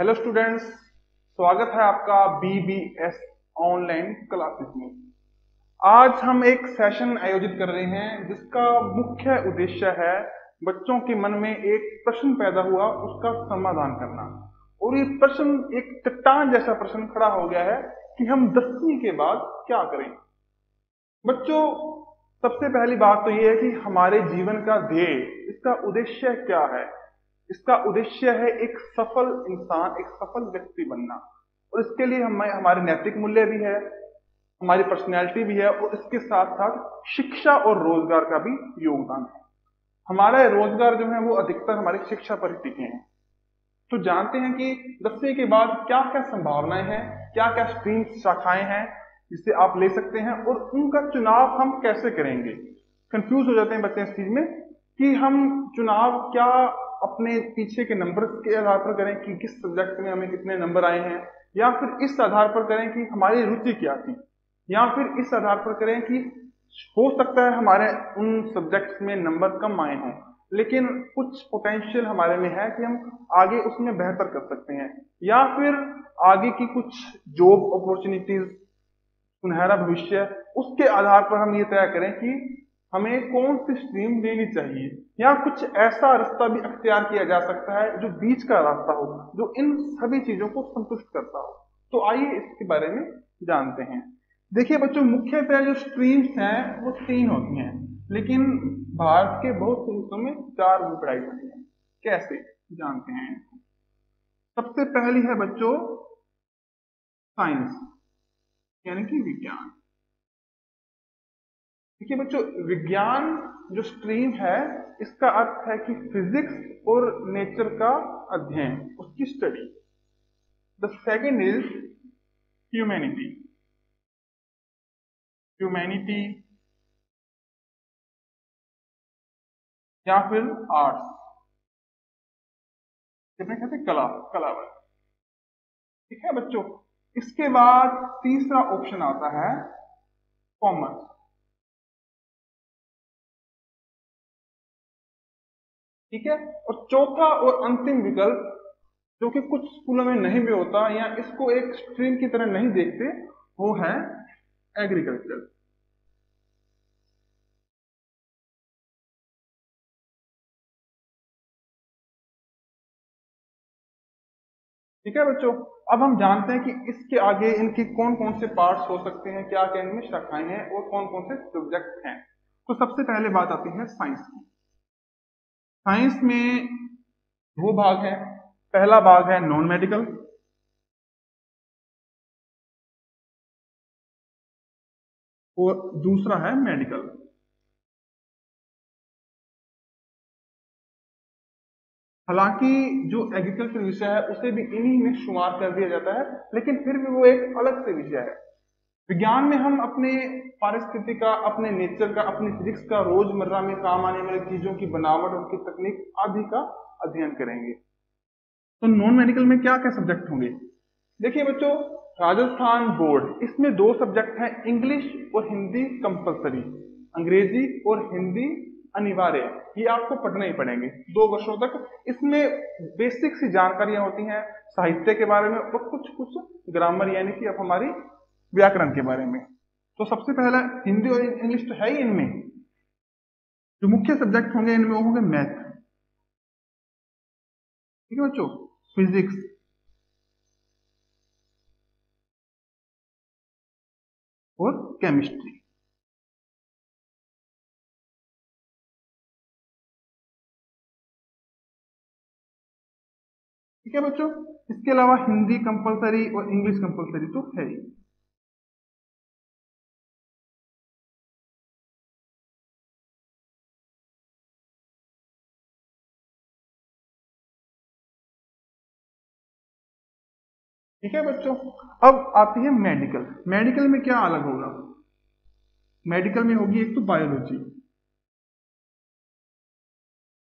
Hello students, स्वागत है आपका बीबीएस ऑनलाइन क्लासेस में। आज हम एक सेशन आयोजित कर रहे हैं जिसका मुख्य उद्देश्य है बच्चों के मन में एक प्रश्न पैदा हुआ उसका समाधान करना। और ये प्रश्न एक चट्टान जैसा प्रश्न खड़ा हो गया है कि हम 10वीं के बाद क्या करें। बच्चों, सबसे पहली बात तो ये है कि हमारे जीवन का ध्येय, इसका उद्देश्य क्या है। इसका उद्देश्य है एक सफल इंसान, एक सफल व्यक्ति बनना। और इसके लिए हमें हमारे नैतिक मूल्य भी है, हमारी पर्सनैलिटी भी है, और इसके साथ साथ शिक्षा और रोजगार का भी योगदान है। हमारा रोजगार जो है वो अधिकतर हमारी शिक्षा पर टिके हैं। तो जानते हैं कि 10वीं के बाद क्या क्या संभावनाएं हैं, क्या क्या स्ट्रीम शाखाएं हैं जिसे आप ले सकते हैं, और उनका चुनाव हम कैसे करेंगे। कंफ्यूज हो जाते हैं बच्चे इस चीज में कि हम चुनाव क्या अपने पीछे के नंबर्स के आधार पर करें कि किस सब्जेक्ट में हमें कितने नंबर आए हैं, या फिर इस आधार पर करें कि हमारी रुचि क्या थी, या फिर इस आधार पर करें कि हो सकता है हमारे उन सब्जेक्ट्स में नंबर कम आए हों लेकिन कुछ पोटेंशियल हमारे में है कि हम आगे उसमें बेहतर कर सकते हैं, या फिर आगे की कुछ जॉब अपॉर्चुनिटीज, सुनहरा भविष्य, उसके आधार पर हम ये तय करें कि हमें कौन सी स्ट्रीम लेनी चाहिए, या कुछ ऐसा रास्ता भी अख्तियार किया जा सकता है जो बीच का रास्ता हो, जो इन सभी चीजों को संतुष्ट करता हो। तो आइए इसके बारे में जानते हैं। देखिए बच्चों, मुख्यतः जो स्ट्रीम्स हैं वो 3 होती हैं, लेकिन भारत के बहुत से हिस्सों में 4 भी पढ़ाई होती है। कैसे जानते हैं। सबसे पहली है बच्चों साइंस, यानी कि विज्ञान। देखिए बच्चों, विज्ञान जो स्ट्रीम है इसका अर्थ है कि फिजिक्स और नेचर का अध्ययन, उसकी study. The second is humanity. Humanity या फिर आर्ट्स, जिन्हें कहते हैं कला, कला वर्ग। ठीक है बच्चों, इसके बाद तीसरा ऑप्शन आता है कॉमर्स। ठीक है, और चौथा और अंतिम विकल्प जो कि कुछ स्कूलों में नहीं भी होता या इसको एक स्ट्रीम की तरह नहीं देखते, वो है एग्रीकल्चर। ठीक है बच्चों, अब हम जानते हैं कि इसके आगे इनके कौन कौन से पार्ट्स हो सकते हैं, क्या क्या इनमें शाखाएं हैं और कौन कौन से सब्जेक्ट हैं। तो सबसे पहले बात आती है साइंस की। साइंस में 2 भाग हैं। पहला भाग है नॉन मेडिकल, और दूसरा है मेडिकल। हालांकि जो एग्रीकल्चर विषय है उसे भी इन्हीं में शुमार कर दिया जाता है, लेकिन फिर भी वो एक अलग से विषय है। विज्ञान में हम अपने पारिस्थितिकी का, अपने नेचर का, अपनी फिजिक्स का, रोजमर्रा में काम आने वाली चीजों की बनावट, उनकी तकनीक आदि का अध्ययन करेंगे। तो नॉन मेडिकल में क्या क्या सब्जेक्ट होंगे। देखिए बच्चों, राजस्थान बोर्ड, इसमें 2 सब्जेक्ट हैं, इंग्लिश और हिंदी कंपलसरी। अंग्रेजी और हिंदी अनिवार्य, ये आपको पढ़ने ही पड़ेंगे 2 वर्षों तक। इसमें बेसिक सी जानकारियां होती हैं साहित्य के बारे में और कुछ कुछ ग्रामर, यानी कि अब हमारी व्याकरण के बारे में। तो सबसे पहला हिंदी और इंग्लिश तो है ही। इनमें जो मुख्य सब्जेक्ट होंगे इनमें वो होंगे मैथ, ठीक है बच्चों, फिजिक्स और केमिस्ट्री। ठीक है बच्चों, इसके अलावा हिंदी कंपलसरी और इंग्लिश कंपलसरी तो है ही। ठीक है बच्चों, अब आती है मेडिकल। मेडिकल में क्या अलग होगा। मेडिकल में होगी एक तो बायोलॉजी,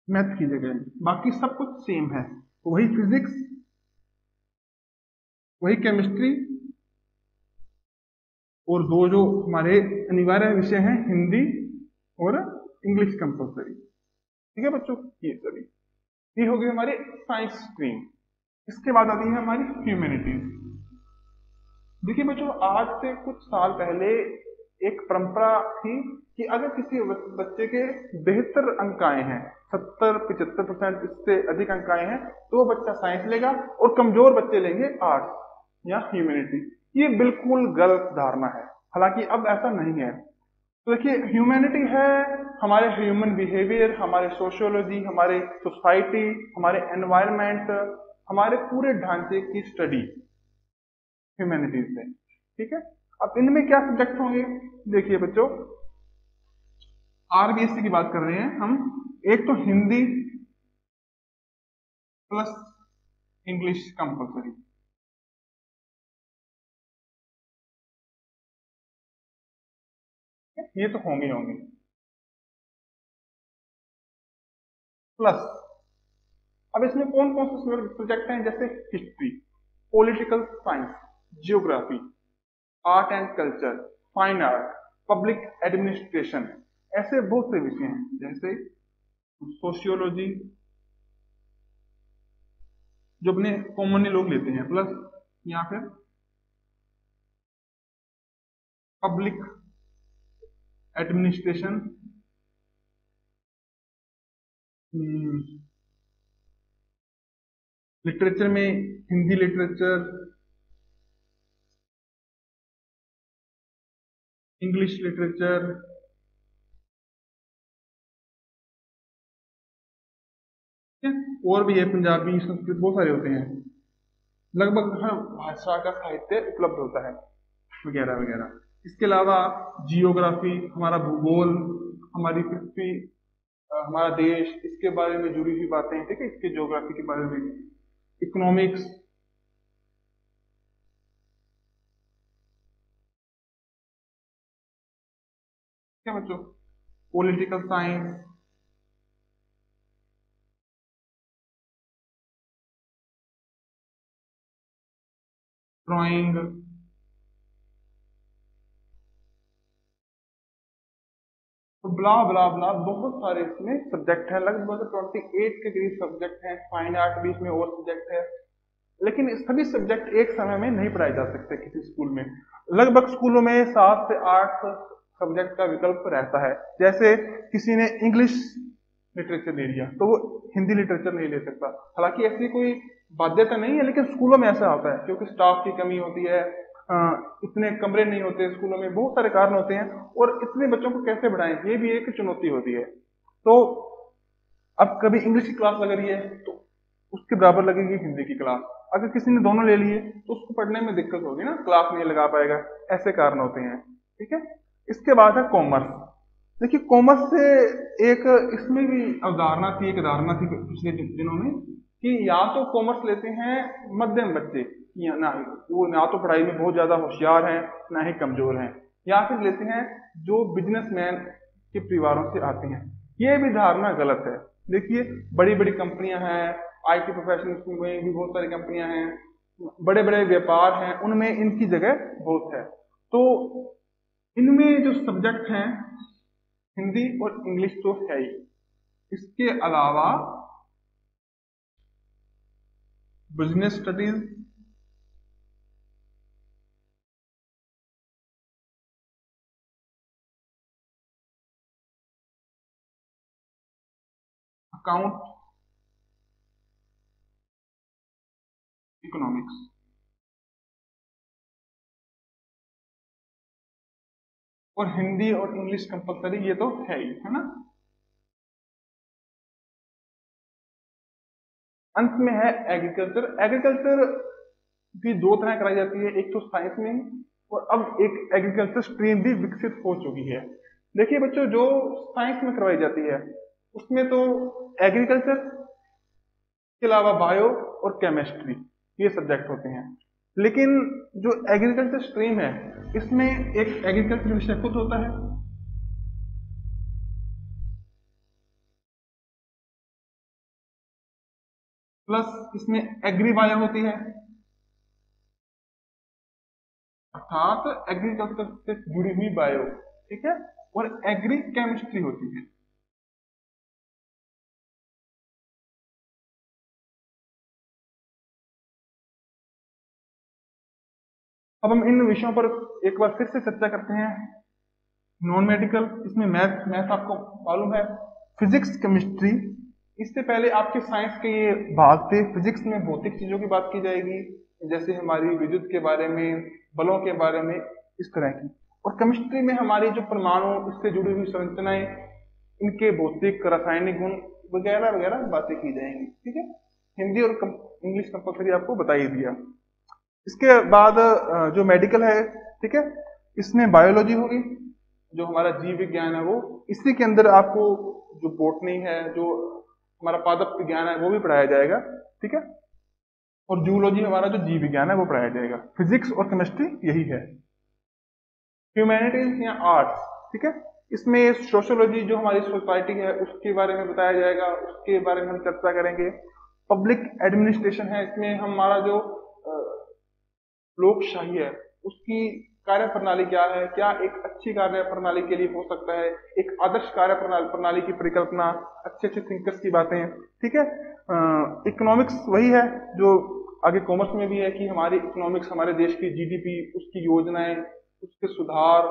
मैथ की जगह, बाकी सब कुछ सेम है। वही फिजिक्स, वही केमिस्ट्री, और 2 जो हमारे अनिवार्य विषय हैं हिंदी और इंग्लिश कंपलसरी। ठीक है बच्चों, ये सभी, ये होगी हमारी साइंस स्ट्रीम। इसके बाद आती है हमारी ह्यूमैनिटीज। देखिए बच्चों, आज से कुछ साल पहले एक परंपरा थी कि अगर किसी बच्चे के बेहतर अंक आए हैं, 70-75% इससे अधिक अंक आए हैं, तो वो बच्चा साइंस लेगा और कमजोर बच्चे लेंगे आर्ट्स या ह्यूमैनिटी। ये बिल्कुल गलत धारणा है, हालांकि अब ऐसा नहीं है। तो देखिए, ह्यूमैनिटी है हमारे ह्यूमन बिहेवियर, हमारे सोशियोलॉजी, हमारे सोसाइटी, हमारे एनवायरनमेंट, हमारे पूरे ढांचे की स्टडी ह्यूमैनिटीज में। ठीक है, अब इनमें क्या सब्जेक्ट होंगे? देखिए बच्चों, आरबीएससी की बात कर रहे हैं हम। एक तो हिंदी प्लस इंग्लिश कंपल्सरी। ये तो होंगे होंगे। प्लस अब इसमें कौन कौन से सब्जेक्ट हैं? जैसे history, political science, geography, art and culture, fine art, public administration, ऐसे बहुत से विषय हैं। जैसे सोशियोलॉजी, जो अपने कॉमनली लोग लेते हैं, प्लस या फिर पब्लिक एडमिनिस्ट्रेशन, लिटरेचर में हिंदी लिटरेचर, इंग्लिश लिटरेचर, और भी है, पंजाबी, संस्कृत, बहुत सारे होते हैं। लगभग हर भाषा का साहित्य उपलब्ध होता है, वगैरह वगैरह। इसके अलावा जियोग्राफी, हमारा भूगोल, हमारी पृथ्वी, हमारा देश, इसके बारे में जुड़ी हुई बातें, ठीक है, इसके ज्योग्राफी के बारे में। इकोनॉमिक्स, क्या बच्चों, पॉलिटिकल साइंस, ड्राइंग, तो ब्ला ब्ला ब्ला बहुत सारे इसमें सब्जेक्ट हैं। लगभग 28 के करीब सब्जेक्ट हैं। फाइन आर्ट भी इसमें और सब्जेक्ट है। लेकिन सभी सब्जेक्ट एक समय में नहीं पढ़ाए जा सकते किसी स्कूल में। लगभग स्कूलों में 7 से 8 सब्जेक्ट का विकल्प रहता है। जैसे किसी ने इंग्लिश लिटरेचर ले लिया तो वो हिंदी लिटरेचर नहीं ले सकता। हालांकि ऐसी कोई बाध्यता नहीं है, लेकिन स्कूलों में ऐसा होता है क्योंकि स्टाफ की कमी होती है, इतने कमरे नहीं होते स्कूलों में, बहुत सारे कारण होते हैं। और इतने बच्चों को कैसे बढ़ाएं, ये भी एक चुनौती होती है। तो अब कभी इंग्लिश की क्लास लग रही है तो उसके बराबर लगेगी हिंदी की क्लास। अगर किसी ने दोनों ले लिए तो उसको पढ़ने में दिक्कत होगी ना, क्लास नहीं लगा पाएगा। ऐसे कारण होते हैं। ठीक है, इसके बाद है कॉमर्स। देखिए, कॉमर्स से एक इसमें भी अवधारणा थी, एक धारणा थी पिछले दिनों में कि या तो कॉमर्स लेते हैं मध्यम बच्चे, या ना वो ना तो पढ़ाई में बहुत ज्यादा होशियार हैं, ना ही कमजोर हैं, या फिर लेते हैं जो बिजनेसमैन के परिवारों से आते हैं। ये भी धारणा गलत है। देखिए, बड़ी बड़ी कंपनियां हैं, आईटी प्रोफेशनल में भी बहुत सारी कंपनियां हैं, बड़े बड़े व्यापार हैं, उनमें इनकी जगह बहुत है। तो इनमें जो सब्जेक्ट हैं, हिंदी और इंग्लिश तो है ही, इसके अलावा बिजनेस स्टडीज, अकाउंट, इकोनॉमिक्स, और हिंदी और इंग्लिश कंपलसरी, ये तो है ही, है ना। अंत में है एग्रीकल्चर। एग्रीकल्चर भी दो तरह कराई जाती है, एक तो साइंस में, और अब एक एग्रीकल्चर स्ट्रीम भी विकसित हो चुकी है। देखिए बच्चों, जो साइंस में करवाई जाती है उसमें तो एग्रीकल्चर के अलावा बायो और केमिस्ट्री, ये सब्जेक्ट होते हैं। लेकिन जो एग्रीकल्चर स्ट्रीम है, इसमें एक एग्रीकल्चर विषय खुद होता है, प्लस इसमें एग्री बायो होती है, अर्थात एग्रीकल्चर से जुड़ी हुई बायो, ठीक है, और एग्री केमिस्ट्री होती है। अब हम इन विषयों पर एक बार फिर से चर्चा करते हैं। नॉन मेडिकल, इसमें मैथ मैथ आपको मालूम है, फिजिक्स, केमिस्ट्री। इससे पहले आपके साइंस के ये भाग थे। फिजिक्स में भौतिक चीजों की बात की जाएगी, जैसे हमारी विद्युत के बारे में, बलों के बारे में, इस तरह की। और केमिस्ट्री में हमारी जो परमाणु, इससे जुड़ी हुई संरचनाएं, इनके भौतिक रासायनिक गुण वगैरह वगैरह बातें की जाएंगी। ठीक है, हिंदी और इंग्लिश कंपलसरी आपको बता ही दिया। इसके बाद जो मेडिकल है, ठीक है, इसमें बायोलॉजी होगी, जो हमारा जीव विज्ञान है वो। इसी के अंदर आपको जो बॉटनी है, जो हमारा पादप विज्ञान है, वो भी पढ़ाया जाएगा। ठीक है, और जूलॉजी हमारा जो जीव विज्ञान है वो पढ़ाया जाएगा। फिजिक्स और केमिस्ट्री यही है। ह्यूमैनिटीज या आर्ट्स, ठीक है, इसमें सोशियोलॉजी, जो हमारी सोसाइटी है उसके बारे में बताया जाएगा, उसके बारे में हम चर्चा करेंगे। पब्लिक एडमिनिस्ट्रेशन है, इसमें हमारा जो लोकशाही है उसकी कार्य प्रणाली क्या है, क्या एक अच्छी कार्य प्रणाली के लिए हो सकता है, एक आदर्श कार्य प्रणाली की परिकल्पना, अच्छे अच्छे थिंकर्स की बातें। ठीक है, इकोनॉमिक्स वही है जो आगे कॉमर्स में भी है, कि हमारी इकोनॉमिक्स, हमारे देश की जीडीपी, उसकी योजनाएं, उसके सुधार,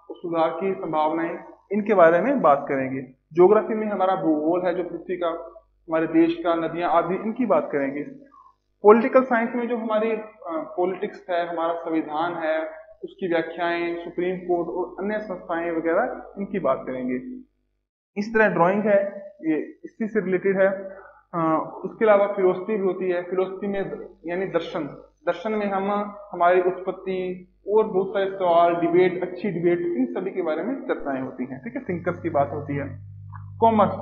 उस सुधार की संभावनाएं, इनके बारे में बात करेंगे। ज्योग्राफी में हमारा भूगोल है जो पृथ्वी का, हमारे देश का, नदियां आदि, इनकी बात करेंगे। पॉलिटिकल साइंस में जो हमारी पॉलिटिक्स है, हमारा संविधान है, उसकी व्याख्याएं, सुप्रीम कोर्ट और अन्य संस्थाएं वगैरह, इनकी बात करेंगे। इस तरह ड्राइंग है, ये इसी से रिलेटेड है। इसके अलावा फिलोसफी भी होती है। फिलोसफी में यानी दर्शन, दर्शन में हम हमारी उत्पत्ति और बहुत सारे सवाल, डिबेट, अच्छी डिबेट, इन सभी के बारे में चर्चाएं होती हैं। ठीक है, थिंकर्स की बात होती है। कॉमर्स,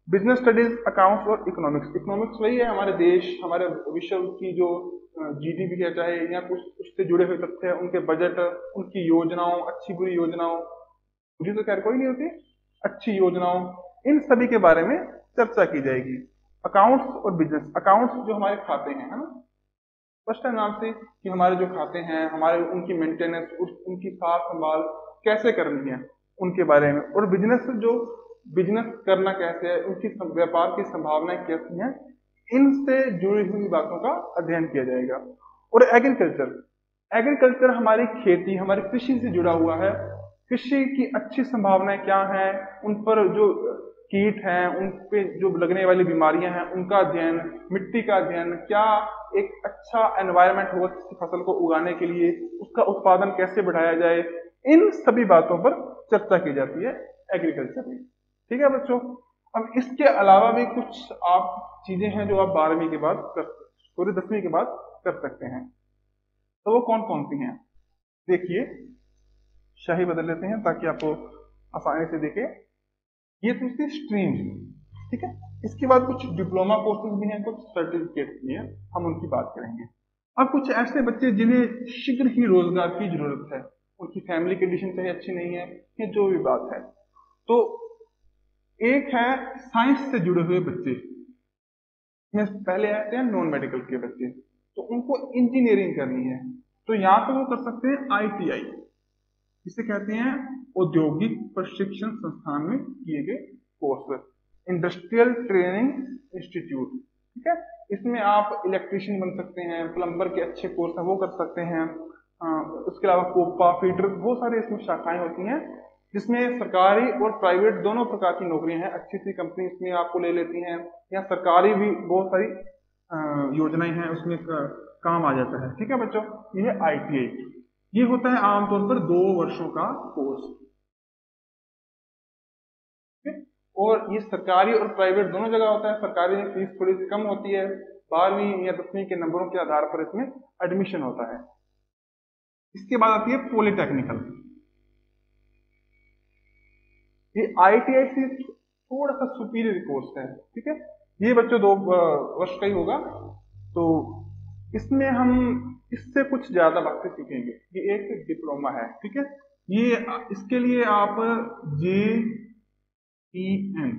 बिजनेस स्टडीज, अकाउंट्स और इकोनॉमिक्स। इकोनॉमिक्स वही है हमारे देश, हमारे विश्व की जो जीडीपी है चाहे, या कुछ उससे जुड़े हुए तथ्य हैं, उनके बजट, उनकी योजनाओं, अच्छी बुरी योजनाओं, बुरी तो खैर कोई नहीं होती, अच्छी योजनाओं, इन सभी के बारे में चर्चा की जाएगी। अकाउंट्स और बिजनेस, अकाउंट्स जो हमारे खाते हैं, है ना, स्पष्ट है नाम से कि हमारे जो खाते हैं, हमारे उनकी मेंटेनेंस, उनकी साफ संभाल कैसे करनी है, उनके बारे में। और बिजनेस, जो बिजनेस करना कैसे है, उनकी व्यापार की संभावनाएं कैसी हैं, इनसे जुड़ी हुई बातों का अध्ययन किया जाएगा। और एग्रीकल्चर, एग्रीकल्चर हमारी खेती, हमारी कृषि से जुड़ा हुआ है। कृषि की अच्छी संभावनाएं क्या हैं, उन पर जो कीट हैं, उन पे जो लगने वाली बीमारियां हैं, उनका अध्ययन, मिट्टी का अध्ययन, क्या एक अच्छा एनवायरनमेंट होगा किसी फसल को उगाने के लिए, उसका उत्पादन कैसे बढ़ाया जाए, इन सभी बातों पर चर्चा की जाती है एग्रीकल्चर में। ठीक है बच्चों, अब इसके अलावा भी कुछ आप चीजें हैं जो आप 12वीं के बाद कर, पूरे 10वीं के बाद कर सकते हैं। तो वो कौन कौन सी हैं, देखिए, शाही बदल लेते हैं ताकि आपको आसानी से देखे। ये तो इसकी स्ट्रीम, ठीक है। इसके बाद कुछ डिप्लोमा कोर्सेज भी हैं, कुछ सर्टिफिकेट भी हैं, हम उनकी बात करेंगे। अब कुछ ऐसे बच्चे जिन्हें शीघ्र ही रोजगार की जरूरत है, उनकी फैमिली कंडीशन चाहे अच्छी नहीं है, या जो भी बात है, तो एक है साइंस से जुड़े हुए बच्चे, में पहले आते हैं नॉन मेडिकल के बच्चे, तो उनको इंजीनियरिंग करनी है, तो यहाँ पे वो कर सकते हैं आईटीआई, इसे कहते हैं औद्योगिक प्रशिक्षण संस्थान में किए गए कोर्स, इंडस्ट्रियल ट्रेनिंग इंस्टीट्यूट। ठीक है, इसमें आप इलेक्ट्रिशियन बन सकते हैं, प्लम्बर के अच्छे कोर्स हैं वो कर सकते हैं। उसके अलावा कोपा, फीटर, बहुत सारी इसमें शाखाएं होती हैं, जिसमें सरकारी और प्राइवेट दोनों प्रकार की नौकरियां हैं। अच्छी सी कंपनी इसमें आपको ले लेती हैं, या सरकारी भी बहुत सारी योजनाएं हैं, उसमें काम आ जाता है। ठीक है बच्चों, ये है आईटीआई। ये होता है आमतौर पर 2 वर्षों का कोर्स, और ये सरकारी और प्राइवेट दोनों जगह होता है। सरकारी में फीस थोड़ी सी कम होती है, 12वीं या 10वीं के नंबरों के आधार पर इसमें एडमिशन होता है। इसके बाद आती है पॉलिटेक्निकल। ये आईटीआई से थोड़ा सा सुपीरियर कोर्स है। ठीक है, ये बच्चों 2 वर्ष का ही होगा, तो इसमें हम इससे कुछ ज्यादा बातें सीखेंगे। ये एक डिप्लोमा है, ठीक है। ये इसके लिए आप JEN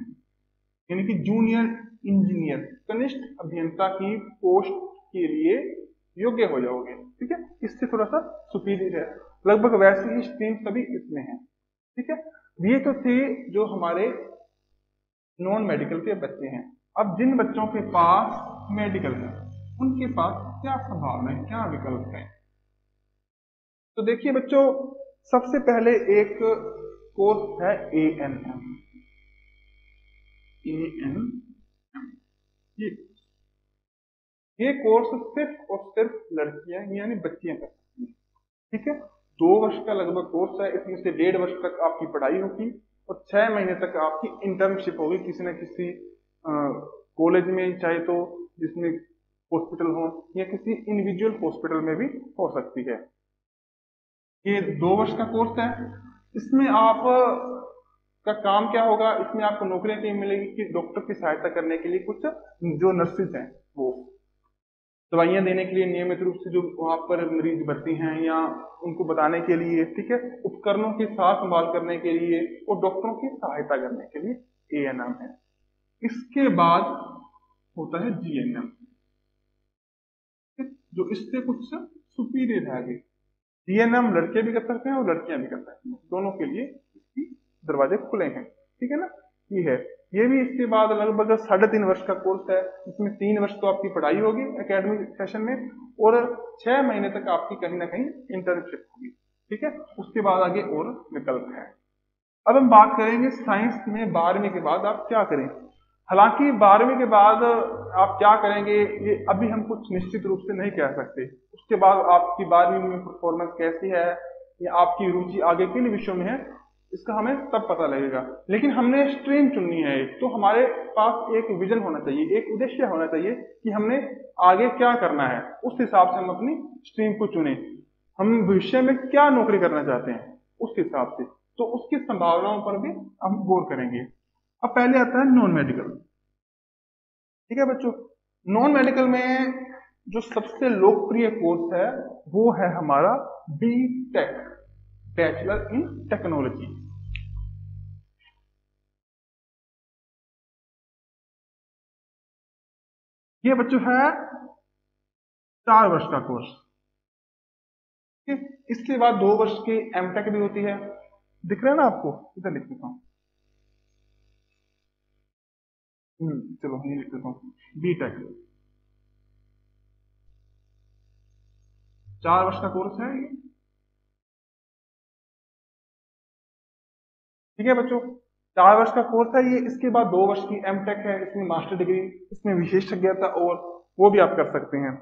यानी कि जूनियर इंजीनियर, कनिष्ठ अभियंता की पोस्ट के लिए योग्य हो जाओगे। ठीक है, इससे थोड़ा सा सुपीरियर है, लगभग वैसे ही स्ट्रीम सभी इसमें है। ठीक है, ये तो थे जो हमारे नॉन मेडिकल के बच्चे हैं। अब जिन बच्चों के पास मेडिकल है, उनके पास क्या संभावना है, क्या विकल्प है। तो देखिए बच्चों, सबसे पहले एक कोर्स है ANM। ANM ये ये कोर्स सिर्फ और सिर्फ लड़कियां यानी बच्चियां कर सकती हैं। ठीक है, 2 वर्ष का लगभग कोर्स है। इसमें से 1.5 वर्ष तक आपकी पढ़ाई होगी और 6 महीने तक आपकी इंटर्नशिप होगी किसी न किसी कॉलेज में, चाहे तो जिसमें हॉस्पिटल हो या किसी इंडिविजुअल हॉस्पिटल में भी हो सकती है। ये 2 वर्ष का कोर्स है। इसमें आप का काम क्या होगा, इसमें आपको नौकरियां कहीं मिलेगी कि डॉक्टर की सहायता करने के लिए कुछ जो नर्सेज हैं वो दवाइयां देने के लिए नियमित रूप से जो वहां पर मरीज भर्ती हैं या उनको बताने के लिए, ठीक है, उपकरणों की सार संभाल करने के लिए और डॉक्टरों की सहायता करने के लिए ANM है। इसके बाद होता है GNM, जो इससे कुछ सुपीरियर है आगे। GNM लड़के भी कर सकते हैं और लड़कियां भी कर सकती हैं, दोनों के लिए इसकी दरवाजे खुले हैं। ठीक है ना, ये है। ये भी इसके बाद लगभग 3.5 वर्ष का कोर्स है। इसमें 3 वर्ष तो आपकी पढ़ाई होगी एकेडमिक सेशन में और 6 महीने तक आपकी कहीं ना कहीं इंटर्नशिप होगी। ठीक है, उसके बाद आगे और विकल्प है। अब हम बात करेंगे साइंस में 12वीं के बाद आप क्या करें। हालांकि 12वीं के बाद आप क्या करेंगे ये अभी हम कुछ निश्चित रूप से नहीं कह सकते। उसके बाद आपकी 12वीं में परफॉर्मेंस कैसी है या आपकी रुचि आगे किन विषयों में है, इसका हमें तब पता लगेगा। लेकिन हमने स्ट्रीम चुननी है एक, तो हमारे पास एक विजन होना चाहिए, एक उद्देश्य होना चाहिए कि हमने आगे क्या करना है। उस हिसाब से हम अपनी स्ट्रीम को चुने। हम भविष्य में क्या नौकरी करना चाहते हैं उस हिसाब से, तो उसकी संभावनाओं पर भी हम गौर करेंगे। अब पहले आता है नॉन मेडिकल। ठीक है बच्चों, नॉन मेडिकल में जो सबसे लोकप्रिय कोर्स है वो है हमारा BTech, बैचलर इन टेक्नोलॉजी। ये बच्चों है 4 वर्ष का कोर्स। ठीक है, इसके बाद 2 वर्ष की MTech भी होती है। दिख रहा है ना आपको, इधर लिख देता हूँ। चलो ये लिख देता हूँ, BTech 4 वर्ष का कोर्स है। ठीक है बच्चों, 4 वर्ष का कोर्स है ये। इसके बाद 2 वर्ष की MTech है, इसमें मास्टर डिग्री, इसमें विशेषज्ञता और वो भी आप कर सकते हैं।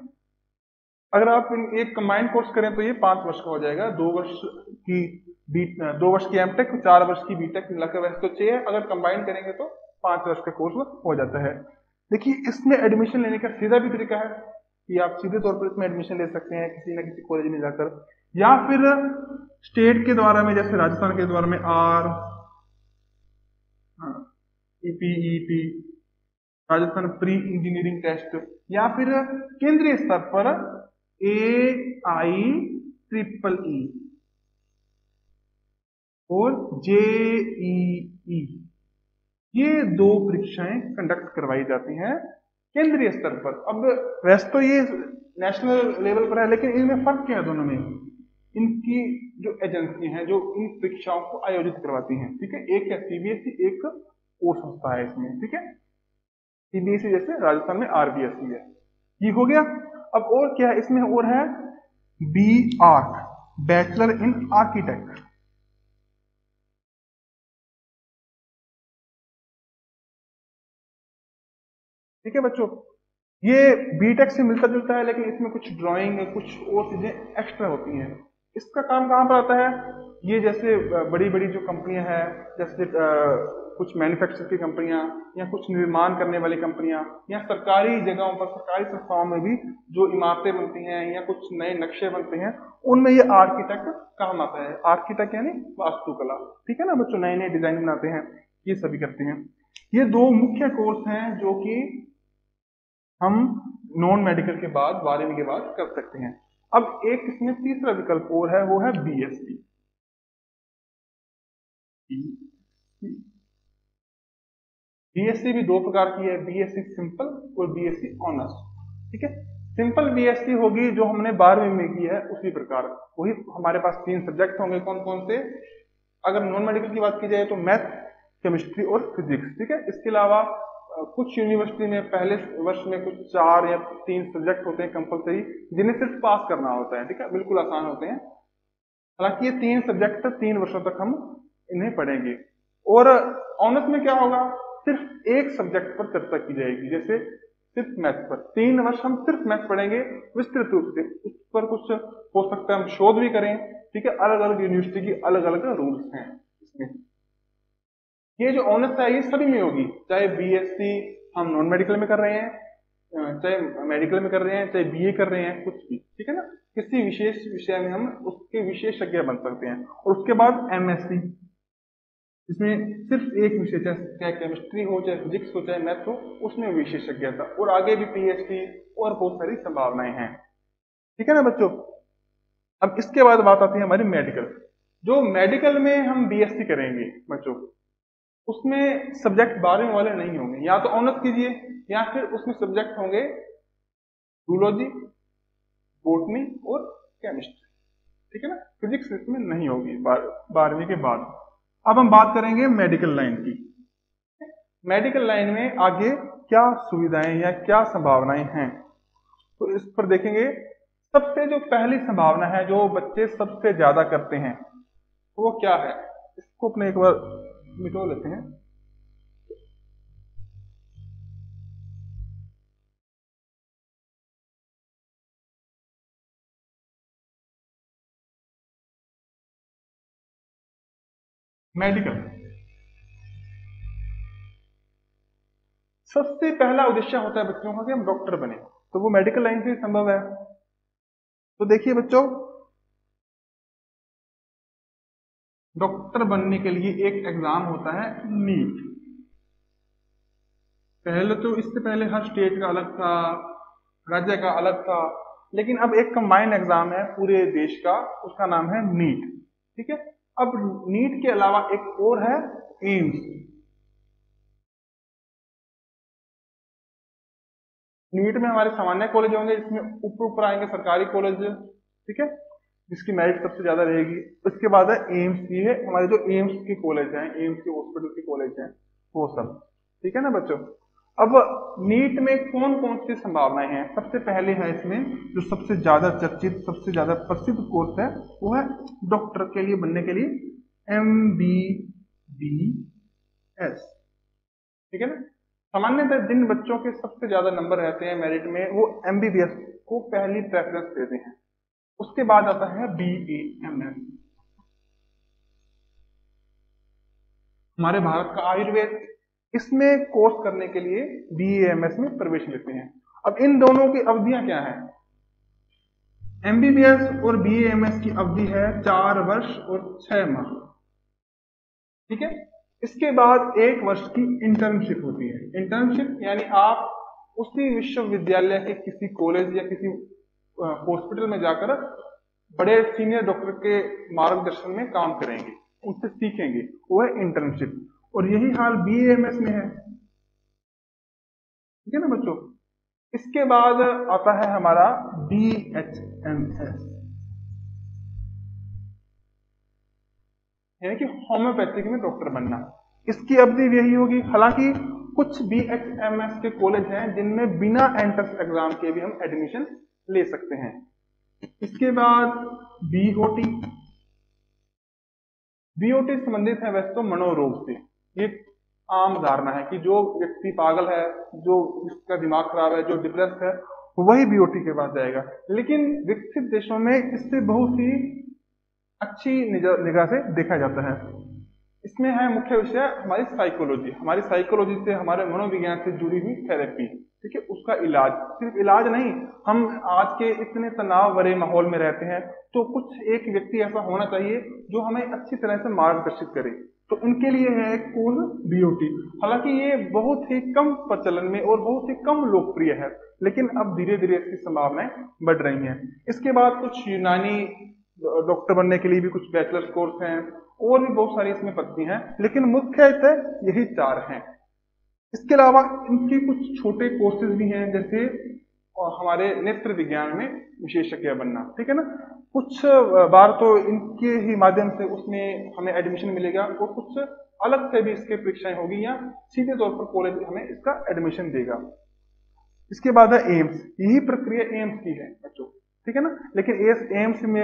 अगर आप एक कंबाइंड कोर्स करें तो ये 5 वर्ष का हो जाएगा। 2 वर्ष की 2 वर्ष की MTech, 4 वर्ष की BTech मिलाकर वैसे तो 6 है, अगर कंबाइन करेंगे तो 5 वर्ष का कोर्स हो जाता है। देखिए इसमें एडमिशन लेने का सीधा भी तरीका है कि आप सीधे तौर पर इसमें एडमिशन ले सकते हैं किसी न किसी कॉलेज में जाकर, या फिर स्टेट के द्वारा में, जैसे राजस्थान के द्वारा में EPET, Rajasthan pre engineering test, या फिर केंद्रीय स्तर पर AIEEE और JEE, ये 2 परीक्षाएं कंडक्ट करवाई जाती हैं केंद्रीय स्तर पर। अब वैसे तो ये नेशनल लेवल पर है, लेकिन इनमें फर्क क्या है दोनों में। इनकी जो एजेंसी हैं जो इन परीक्षाओं को आयोजित करवाती हैं, ठीक है, एक है CBSE, एक और संस्था है इसमें। ठीक है, CBSE जैसे राजस्थान में RBSE है। ये हो गया। अब और क्या है इसमें, और है BArch, बैचलर इन आर्किटेक्ट। ठीक है बच्चों, ये BTech से मिलता जुलता है, लेकिन इसमें कुछ ड्राइंग, कुछ और चीजें एक्स्ट्रा होती हैं। इसका काम कहाँ पर आता है, ये जैसे बड़ी बड़ी जो कंपनियां हैं, जैसे कुछ मैन्युफैक्चर की कंपनियां या कुछ निर्माण करने वाली कंपनियां या सरकारी जगहों पर, सरकारी संस्थाओं में भी जो इमारतें बनती हैं या कुछ नए नक्शे बनते हैं, उनमें ये आर्किटेक्ट काम आता है। आर्किटेक्ट यानी वास्तुकला। ठीक है ना बच्चों, नए नए डिजाइन बनाते हैं, ये सभी करते हैं। ये 2 मुख्य कोर्स हैं जो कि हम नॉन मेडिकल के बाद 12वीं के बाद कर सकते हैं। अब एक इसमें तीसरा विकल्प और है, वो है BSc। BSc भी 2 प्रकार की है, BSc सिंपल और BSc ऑनर्स। ठीक है, सिंपल BSc होगी जो हमने 12वीं में की है उसी प्रकार, वही हमारे पास 3 सब्जेक्ट होंगे। कौन कौन से, अगर नॉन मेडिकल की बात की जाए तो मैथ, केमिस्ट्री और फिजिक्स। ठीक है, इसके अलावा कुछ यूनिवर्सिटी में पहले वर्ष में कुछ 4 या 3 सब्जेक्ट होते हैं कंपलसरी, जिन्हें सिर्फ पास करना होता है। ठीक है, बिल्कुल आसान होते हैं। हालांकि ये 3 सब्जेक्ट 3 वर्षों तक हम इन्हें पढ़ेंगे। और ऑनर्स में क्या होगा, सिर्फ एक सब्जेक्ट पर चर्चा की जाएगी, जैसे सिर्फ मैथ पर 3 वर्ष हम सिर्फ मैथ पढ़ेंगे विस्तृत रूप से। उस पर कुछ हो सकता है हम शोध भी करें, ठीक है। अलग अलग यूनिवर्सिटी की अलग अलग रूल्स हैं इसमें। ये जो ऑनर्स है ये सभी में होगी, चाहे बीएससी हम नॉन मेडिकल में कर रहे हैं, चाहे मेडिकल में कर रहे हैं, चाहे बीए कर रहे हैं, कुछ भी, ठीक है ना। किसी विशेष विषय में हम उसके विशेषज्ञ बन सकते हैं। और उसके बाद एमएससी, इसमें सिर्फ एक विषय, चाहे केमिस्ट्री हो, चाहे फिजिक्स हो, चाहे मैथ हो, उसमें विशेषज्ञता। और आगे भी पीएचडी और बहुत सारी संभावनाएं हैं, ठीक है ना बच्चों। अब इसके बाद बात आती है हमारी मेडिकल। जो मेडिकल में हम बीएससी करेंगे बच्चों, उसमें सब्जेक्ट 12वीं वाले नहीं होंगे, या तो ऑनर्स कीजिए या फिर उसमें सब्जेक्ट होंगे जूलॉजी, बॉटनी और केमिस्ट्री, ठीक है ना। फिजिक्स इसमें नहीं होगी 12वीं के बाद। अब हम बात करेंगे मेडिकल लाइन की। मेडिकल लाइन में आगे क्या सुविधाएं या क्या संभावनाएं हैं, तो इस पर देखेंगे। सबसे जो पहली संभावना है, जो बच्चे सबसे ज्यादा करते हैं, वो क्या है, इसको अपने एक बार मिटो लेते हैं। मेडिकल सबसे पहला उद्देश्य होता है बच्चों का कि हम डॉक्टर बने, तो वो मेडिकल लाइन से संभव है। तो देखिए बच्चों, डॉक्टर बनने के लिए एक एग्जाम होता है नीट। पहले तो इससे पहले हर स्टेट का अलग था, राज्य का अलग था, लेकिन अब एक कंबाइंड एग्जाम है पूरे देश का, उसका नाम है नीट, ठीक है। अब नीट के अलावा एक और है एम्स। नीट में हमारे सामान्य कॉलेज होंगे, इसमें ऊपर ऊपर आएंगे सरकारी कॉलेज, ठीक है, जिसकी मेरिट सबसे ज्यादा रहेगी। उसके बाद है एम्स, ये है हमारे जो एम्स के कॉलेज हैं, एम्स के हॉस्पिटल के कॉलेज हैं, वो सब, ठीक है ना बच्चों। अब नीट में कौन कौन सी संभावनाएं हैं, सबसे पहले है इसमें जो सबसे ज्यादा चर्चित, सबसे ज्यादा प्रसिद्ध कोर्स है, वो है डॉक्टर के लिए बनने के लिए MBBS, ठीक है ना। सामान्यतः जिन बच्चों के सबसे ज्यादा नंबर रहते हैं मेरिट में, वो MBBS को पहली प्रेफरेंस देते हैं। उसके बाद आता है BAMS, हमारे भारत का आयुर्वेद, इसमें कोर्स करने के लिए BAMS में प्रवेश लेते हैं। अब इन दोनों की अवधियां क्या है, MBBS और BAMS की अवधि है 4 वर्ष और 6 माह, ठीक है। इसके बाद 1 वर्ष की इंटर्नशिप होती है। इंटर्नशिप यानी आप उसी विश्वविद्यालय के किसी कॉलेज या किसी हॉस्पिटल में जाकर बड़े सीनियर डॉक्टर के मार्गदर्शन में काम करेंगे, उनसे सीखेंगे, वो है इंटर्नशिप। और यही हाल BAMS में है, ठीक है ना बच्चों। इसके बाद आता है हमारा BHMS, यानी कि होम्योपैथिक में डॉक्टर बनना। इसकी अवधि भी यही होगी। हालांकि कुछ BHMS के कॉलेज हैं जिनमें बिना एंट्रेंस एग्जाम के भी हम एडमिशन ले सकते हैं। इसके बाद BOT, BOT संबंधित है वैसे तो मनोरोग से। ये आम धारणा है कि जो व्यक्ति पागल है, जो जिसका दिमाग खराब है, जो डिप्रेस है, वही BOT के पास जाएगा। लेकिन विकसित देशों में इससे बहुत ही अच्छी निगाह से देखा जाता है। इसमें है मुख्य विषय हमारी साइकोलॉजी, हमारी साइकोलॉजी से, हमारे मनोविज्ञान से जुड़ी हुई थेरेपी, ठीक है, उसका इलाज। सिर्फ इलाज नहीं, हम आज के इतने तनाव भरे माहौल में रहते हैं, तो कुछ एक व्यक्ति ऐसा होना चाहिए जो हमें अच्छी तरह से मार्गदर्शित करे, तो उनके लिए है एक कोर्स BOT। हालांकि ये बहुत ही कम प्रचलन में और बहुत ही कम लोकप्रिय है, लेकिन अब धीरे धीरे इसकी संभावनाएं बढ़ रही हैं। इसके बाद कुछ यूनानी डॉक्टर बनने के लिए भी कुछ बैचलर्स कोर्स हैं, और भी बहुत सारी इसमें पद्धति हैं, लेकिन मुख्यतः यही 4 हैं। इसके अलावा इनके कुछ छोटे कोर्सेज भी हैं, जैसे हमारे नेत्र विज्ञान में विशेषज्ञ बनना, ठीक है ना। कुछ बार तो इनके ही माध्यम से उसमें हमें एडमिशन मिलेगा, और कुछ अलग से भी इसके परीक्षाएं होगी, या सीधे तौर पर कॉलेज हमें इसका एडमिशन देगा। इसके बाद है एम्स, यही प्रक्रिया एम्स की है बच्चों। ठीक है ना। लेकिन एम्स में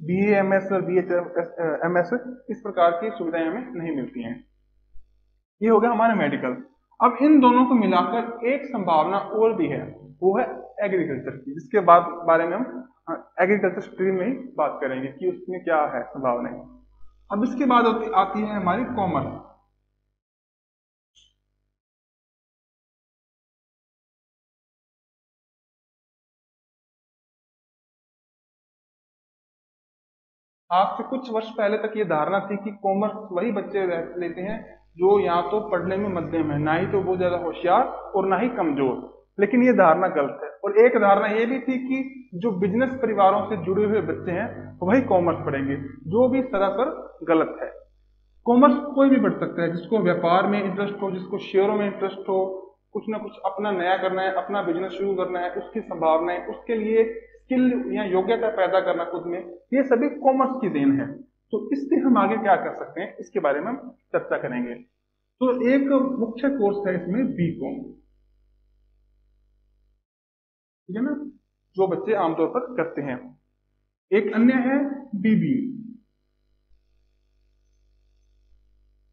BAMS और BHMS इस प्रकार की सुविधाएं हमें नहीं मिलती हैं। ये हो गया हमारा मेडिकल। अब इन दोनों को मिलाकर एक संभावना और भी है, वो है एग्रीकल्चर की, जिसके बारे में हम एग्रीकल्चर स्ट्रीम में ही बात करेंगे कि उसमें क्या है संभावनाएं। अब इसके बाद आती है हमारी कॉमर्स। आज से कुछ वर्ष पहले तक ये धारणा थी कि कॉमर्स वही बच्चे लेते हैं जो या तो पढ़ने में मध्यम है, ना ही तो बहुत ज्यादा होशियार और ना ही कमजोर। लेकिन ये धारणा गलत है। और एक धारणा ये भी थी कि जो बिजनेस परिवारों से जुड़े हुए बच्चे हैं वही कॉमर्स पढ़ेंगे, जो भी सरासर गलत है। कॉमर्स कोई भी पढ़ सकता है, जिसको व्यापार में इंटरेस्ट हो, जिसको शेयरों में इंटरेस्ट हो, कुछ ना कुछ अपना नया करना है, अपना बिजनेस शुरू करना है, उसकी संभावना है, उसके लिए स्किल या योग्यता पैदा करना खुद में, ये सभी कॉमर्स की देन है। तो इससे हम आगे क्या कर सकते हैं, इसके बारे में हम चर्चा करेंगे। तो एक मुख्य कोर्स है इसमें BCom, ठीक है ना, जो बच्चे आमतौर पर करते हैं। एक अन्य है BBA।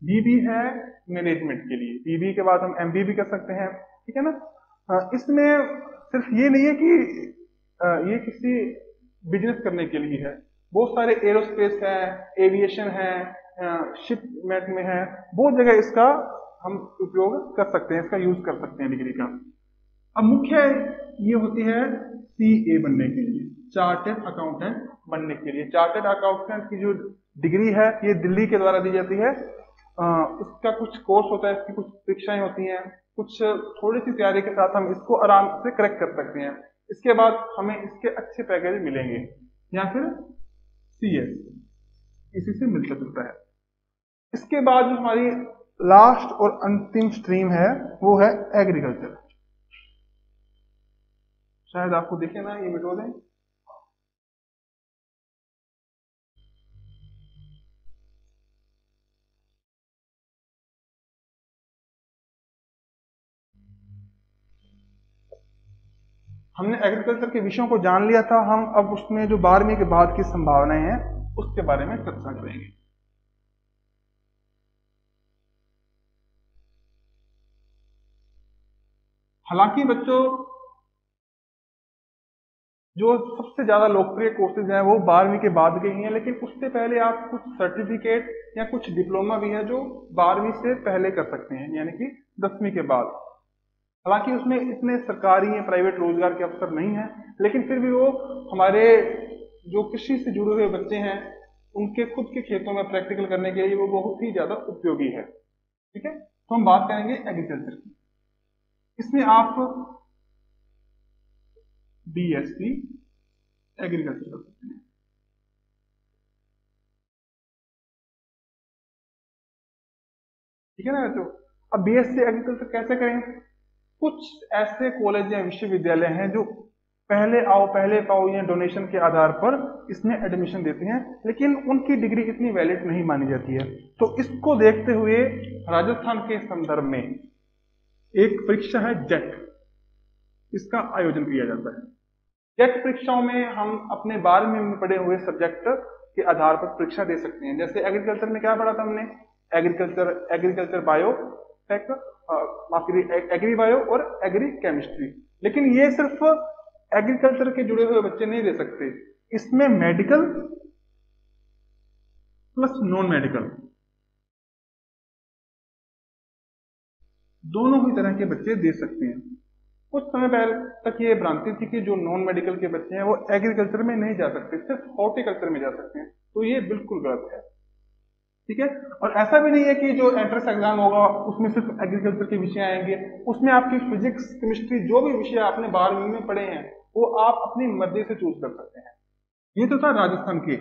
BB है मैनेजमेंट के लिए। BB के बाद हम MBA भी कर सकते हैं, ठीक है ना। इसमें सिर्फ ये नहीं है कि ये किसी बिजनेस करने के लिए है, बहुत सारे एरोस्पेस है, एविएशन है, शिपमेंट में है, बहुत जगह इसका हम उपयोग कर सकते हैं, इसका यूज कर सकते हैं डिग्री का। अब मुख्य ये होती है CA बनने के लिए, चार्टर्ड अकाउंटेंट बनने के लिए। चार्टर्ड अकाउंटेंट की जो डिग्री है ये दिल्ली के द्वारा दी जाती है। इसका कुछ कोर्स होता है, इसकी कुछ परीक्षाएं होती हैं, कुछ थोड़ी सी तैयारी के साथ हम इसको आराम से क्रैक कर सकते हैं। इसके बाद हमें इसके अच्छे पैकेज मिलेंगे, या फिर CS इसी से मिलता जुलता है। इसके बाद जो हमारी लास्ट और अंतिम स्ट्रीम है वो है एग्रीकल्चर। शायद आपको दिखे ना, ये मिटो दें। हमने एग्रीकल्चर के विषयों को जान लिया था, हम अब उसमें जो 12वीं के बाद की संभावनाएं हैं उसके बारे में चर्चा करेंगे। हालांकि बच्चों, जो सबसे ज्यादा लोकप्रिय कोर्सेज हैं वो 12वीं के बाद के ही हैं, लेकिन उससे पहले आप कुछ सर्टिफिकेट या कुछ डिप्लोमा भी है जो 12वीं से पहले कर सकते हैं, यानी कि 10वीं के बाद। हालांकि उसमें इतने सरकारी या प्राइवेट रोजगार के अवसर नहीं है, लेकिन फिर भी वो हमारे जो कृषि से जुड़े हुए बच्चे हैं उनके खुद के खेतों में प्रैक्टिकल करने के लिए वो बहुत ही ज्यादा उपयोगी है। ठीक है, तो हम बात करेंगे एग्रीकल्चर की। इसमें आप BSc एग्रीकल्चर कर सकते हैं। ठीक है ना बच्चों। अब BSc एग्रीकल्चर कैसे करें? कुछ ऐसे कॉलेज या विश्वविद्यालय हैं जो पहले आओ पहले पाओ या डोनेशन के आधार पर इसमें एडमिशन देते हैं, लेकिन उनकी डिग्री इतनी वैलिड नहीं मानी जाती है। तो इसको देखते हुए राजस्थान के संदर्भ में एक परीक्षा है जेट, इसका आयोजन किया जाता है। जेट परीक्षाओं में हम अपने 12वीं में पढ़े हुए सब्जेक्ट के आधार पर परीक्षा दे सकते हैं। जैसे एग्रीकल्चर में क्या पढ़ा था हमने? एग्रीकल्चर बायो टेक, माफ करिए, एग्री बायो और एग्री केमिस्ट्री। लेकिन ये सिर्फ एग्रीकल्चर के जुड़े हुए बच्चे नहीं दे सकते, इसमें मेडिकल प्लस नॉन मेडिकल दोनों ही तरह के बच्चे दे सकते हैं। कुछ समय पहले तक ये भ्रांति थी कि जो नॉन मेडिकल के बच्चे हैं वो एग्रीकल्चर में नहीं जा सकते, सिर्फ हॉर्टिकल्चर में जा सकते हैं। तो ये बिल्कुल गलत है। ठीक है, और ऐसा भी नहीं है कि जो एंट्रेंस एग्जाम होगा उसमें सिर्फ एग्रीकल्चर के विषय आएंगे। उसमें आपकी फिजिक्स केमिस्ट्री जो भी विषय आपने 12वीं में पढ़े हैं वो आप अपनी मर्जी से चूज कर सकते हैं। ये तो था राजस्थान के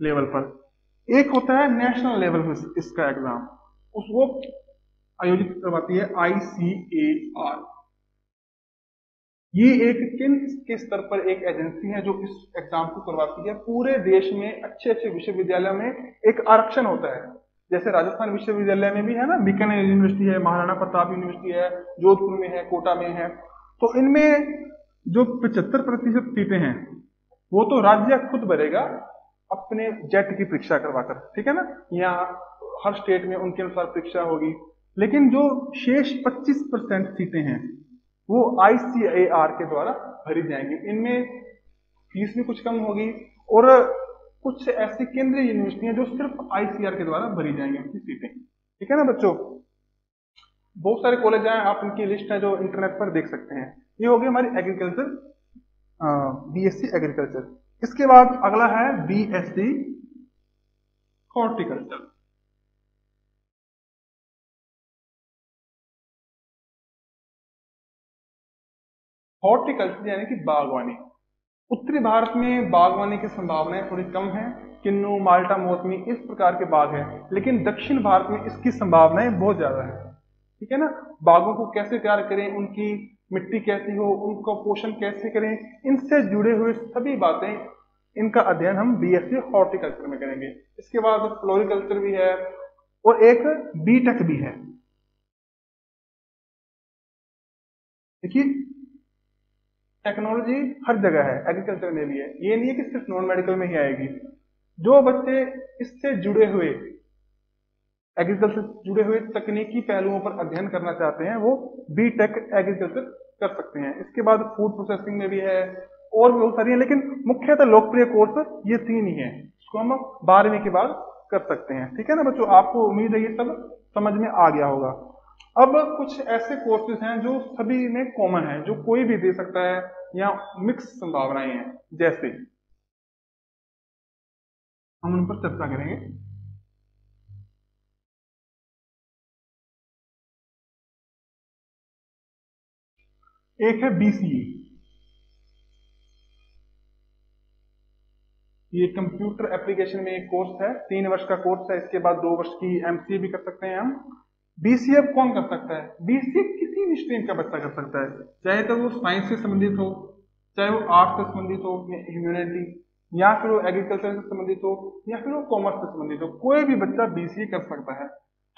लेवल पर। एक होता है नेशनल लेवल पर इसका एग्जाम, उसको आयोजित करवाती है ICAR। ये एक केंद्र के स्तर पर एक एजेंसी है जो इस एग्जाम को करवाती है। पूरे देश में अच्छे अच्छे विश्वविद्यालयों में एक आरक्षण होता है। जैसे राजस्थान विश्वविद्यालय में भी है ना, बीकानेर यूनिवर्सिटी है, महाराणा प्रताप यूनिवर्सिटी है, जोधपुर में है, कोटा में है। तो इनमें जो 75% सीटें हैं वो तो राज्य खुद भरेगा अपने जेट की परीक्षा करवाकर, ठीक है ना। यहाँ हर स्टेट में उनके अनुसार परीक्षा होगी, लेकिन जो शेष 25% सीटें हैं वो ICAR के द्वारा भरी जाएंगी। इनमें फीस भी कुछ कम होगी और कुछ ऐसी केंद्रीय यूनिवर्सिटियां जो सिर्फ ICAR के द्वारा भरी जाएंगी उनकी सीटें, ठीक है ना बच्चों। बहुत सारे कॉलेज हैं, आप इनकी लिस्ट है जो इंटरनेट पर देख सकते हैं। ये हो गई हमारी एग्रीकल्चर, BSc एग्रीकल्चर। इसके बाद अगला है BSc हॉर्टिकल्चर। हॉर्टिकल्चर यानी कि बागवानी। उत्तरी भारत में बागवानी की संभावनाएं थोड़ी कम है, किन्नू, माल्टा, मौसमी इस प्रकार के बाग हैं, लेकिन दक्षिण भारत में इसकी संभावनाएं बहुत ज्यादा है, ठीक है ना। बागों को कैसे तैयार करें, उनकी मिट्टी कैसी हो, उनका पोषण कैसे करें, इनसे जुड़े हुए सभी बातें, इनका अध्ययन हम BSc हॉर्टिकल्चर में करेंगे। इसके बाद फ्लोरिकल्चर भी है और एक BTech भी है। देखिए टेक्नोलॉजी हर जगह है, एग्रीकल्चर में भी है, ये नहीं है कि सिर्फ नॉन मेडिकल में ही आएगी। जो बच्चे इससे जुड़े हुए, एग्रीकल्चर से जुड़े हुए तकनीकी पहलुओं पर अध्ययन करना चाहते हैं वो BTech एग्रीकल्चर कर सकते हैं। इसके बाद फूड प्रोसेसिंग में भी है और भी बहुत सारी है, लेकिन मुख्यतः लोकप्रिय कोर्स ये 3 ही है, इसको हम 12वीं के बाद कर सकते हैं, ठीक है ना बच्चों। आपको उम्मीद है ये सब समझ में आ गया होगा। अब कुछ ऐसे कोर्सेज हैं जो सभी में कॉमन है, जो कोई भी दे सकता है, या मिक्स संभावनाएं हैं, जैसे हम उन पर चर्चा करेंगे। एक है BCA, ये कंप्यूटर एप्लीकेशन में एक कोर्स है, 3 वर्ष का कोर्स है। इसके बाद 2 वर्ष की MCA भी कर सकते हैं हम। BCA अब कौन कर सकता है? BCA किसी भी स्ट्रीम का बच्चा कर सकता है, चाहे तो वो साइंस से संबंधित हो, चाहे वो आर्ट्स से संबंधित हो, या ह्यूमैनिटी, या फिर वो एग्रीकल्चर से संबंधित हो, या फिर वो कॉमर्स से संबंधित हो, कोई भी बच्चा BCA कर सकता है।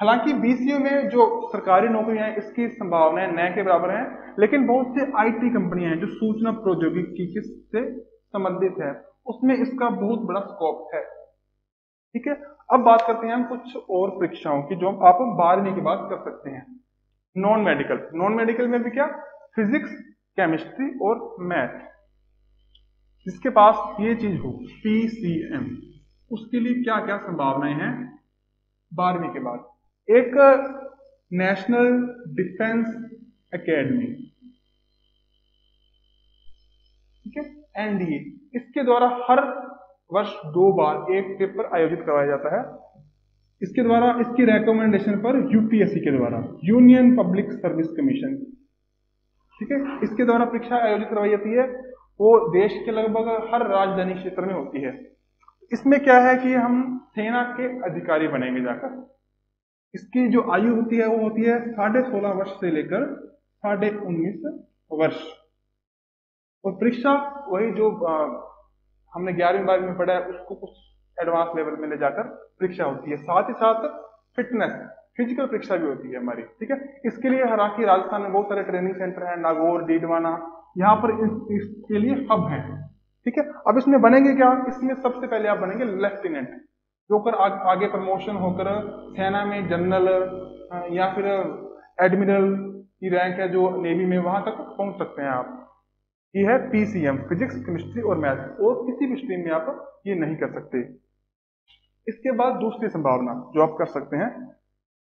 हालांकि BCA में जो सरकारी नौकरियां हैं इसकी संभावनाएं न के बराबर हैं, लेकिन बहुत से IT कंपनियां हैं जो सूचना प्रौद्योगिकी से संबंधित है, उसमें इसका बहुत बड़ा स्कोप है, ठीक है। अब बात करते हैं हम कुछ और परीक्षाओं की जो आप 12वीं के बाद कर सकते हैं। नॉन मेडिकल, नॉन मेडिकल में भी क्या, फिजिक्स, केमिस्ट्री और मैथ, जिसके पास ये चीज हो PCM, उसके लिए क्या क्या संभावनाएं हैं 12वीं के बाद। एक नेशनल डिफेंस एकेडमी, ठीक है, NDA, इसके द्वारा हर वर्ष 2 बार एक पेपर आयोजित करवाया जाता है। इसके द्वारा, इसकी रिकमेंडेशन पर UPSC के द्वारा, यूनियन पब्लिक सर्विस कमीशन, ठीक है, इसके द्वारा परीक्षा आयोजित करवाई जाती है। वो देश के लगभग हर राजधानी क्षेत्र में होती है। इसमें क्या है कि हम सेना के अधिकारी बनेंगे जाकर। इसकी जो आयु होती है वो होती है 16.5 वर्ष से लेकर 19.5 वर्ष, और परीक्षा वही जो हमने 11वीं 12वीं में पढ़ा है उसको कुछ एडवांस लेवल में ले जाकर परीक्षा होती है। साथ ही साथ फिटनेस, फिजिकल परीक्षा भी होती है हमारी, ठीक है। इसके लिए हालांकि राजस्थान में बहुत सारे ट्रेनिंग सेंटर हैं, नागौर, डीडवाना, यहाँ पर इसके लिए हब है, ठीक है। अब इसमें बनेंगे क्या, इसमें सबसे पहले आप बनेंगे लेफ्टिनेंट, जो कर आगे प्रमोशन होकर सेना में जनरल या फिर एडमिरल की रैंक है जो नेवी में, वहां तक पहुंच सकते हैं आप। ये है PCM, फिजिक्स, केमिस्ट्री और मैथ, और किसी भी स्ट्रीम में आप ये नहीं कर सकते। इसके बाद दूसरी संभावना जो आप कर सकते हैं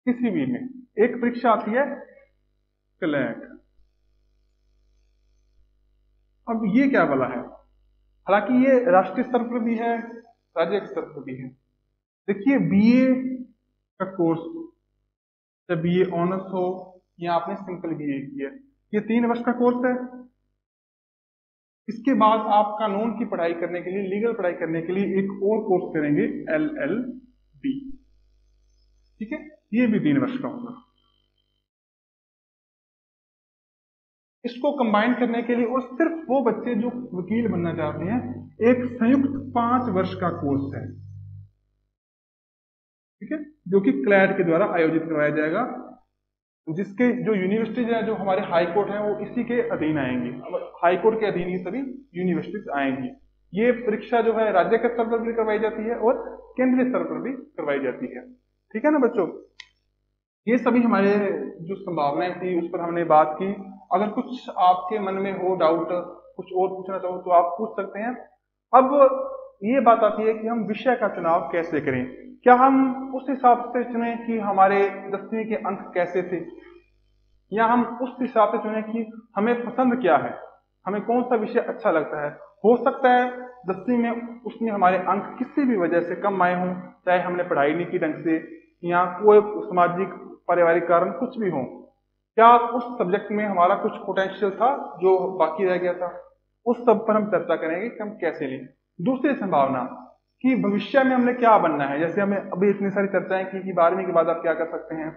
किसी भी में, एक परीक्षा आती है क्लैट। अब ये क्या वाला है, हालांकि ये राष्ट्रीय स्तर पर भी है, राज्य स्तर पर भी है। देखिए BA का कोर्स, चाहे BA ऑनर्स हो या आपने सिंपल BA किया, ये 3 वर्ष का कोर्स है। इसके बाद आप कानून की पढ़ाई करने के लिए, लीगल पढ़ाई करने के लिए एक और कोर्स करेंगे LLB, ठीक है, ये भी 3 वर्ष का होगा। इसको कंबाइन करने के लिए, और सिर्फ वो बच्चे जो वकील बनना चाहते हैं, एक संयुक्त 5 वर्ष का कोर्स है, ठीक है, जो कि क्लैट के द्वारा आयोजित करवाया जाएगा, जिसके जो यूनिवर्सिटीज है, जो हमारे हाई कोर्ट है, वो इसी के अधीन आएंगी। अब हाई कोर्ट के अधीन ही सभी यूनिवर्सिटीज आएंगी। ये परीक्षा जो है राज्य के स्तर पर भी करवाई जाती है और केंद्रीय स्तर पर भी करवाई जाती है। ठीक है ना बच्चों, ये सभी हमारे जो संभावनाएं थी उस पर हमने बात की। अगर कुछ आपके मन में हो डाउट, कुछ और पूछना चाहो तो आप पूछ सकते हैं। अब ये बात आती है कि हम विषय का चुनाव कैसे करें। क्या हम उस हिसाब से चुनें कि हमारे 10वीं के अंक कैसे थे, या हम उस हिसाब से चुनें कि हमें पसंद क्या है, हमें कौन सा विषय अच्छा लगता है। हो सकता है 10वीं में उसमें हमारे अंक किसी भी वजह से कम आए हों, चाहे हमने पढ़ाई नहीं की ढंग से या कोई सामाजिक पारिवारिक कारण कुछ भी हो। क्या उस सब्जेक्ट में हमारा कुछ पोटेंशियल था जो बाकी रह गया था, उस सब पर हम चर्चा करेंगे कि हम कैसे लें। दूसरी संभावना कि भविष्य में हमने क्या बनना है, जैसे हमने अभी इतनी सारी चर्चाएं की कि 12वीं के बाद आप क्या कर सकते हैं,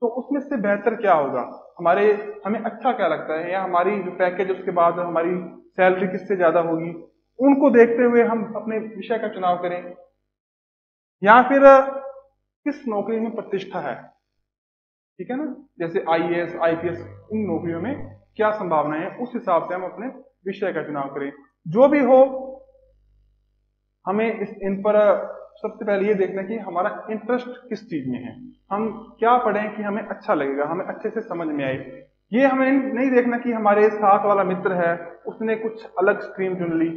तो उसमें से बेहतर क्या होगा, हमारे हमें अच्छा क्या लगता है, या हमारी जो पैकेज उसके बाद हमारी सैलरी किससे ज्यादा होगी, उनको देखते हुए हम अपने विषय का चुनाव करें। या फिर किस नौकरी में प्रतिष्ठा है, ठीक है ना, जैसे आईएएस आईपीएस, इन नौकरियों में क्या संभावना है, उस हिसाब से हम अपने विषय का चुनाव करें। जो भी हो, हमें इन पर सबसे पहले ये देखना कि हमारा इंटरेस्ट किस चीज में है, हम क्या पढ़ें कि हमें अच्छा लगेगा, हमें अच्छे से समझ में आए। ये हमें नहीं देखना कि हमारे साथ वाला मित्र है उसने कुछ अलग स्ट्रीम चुन ली,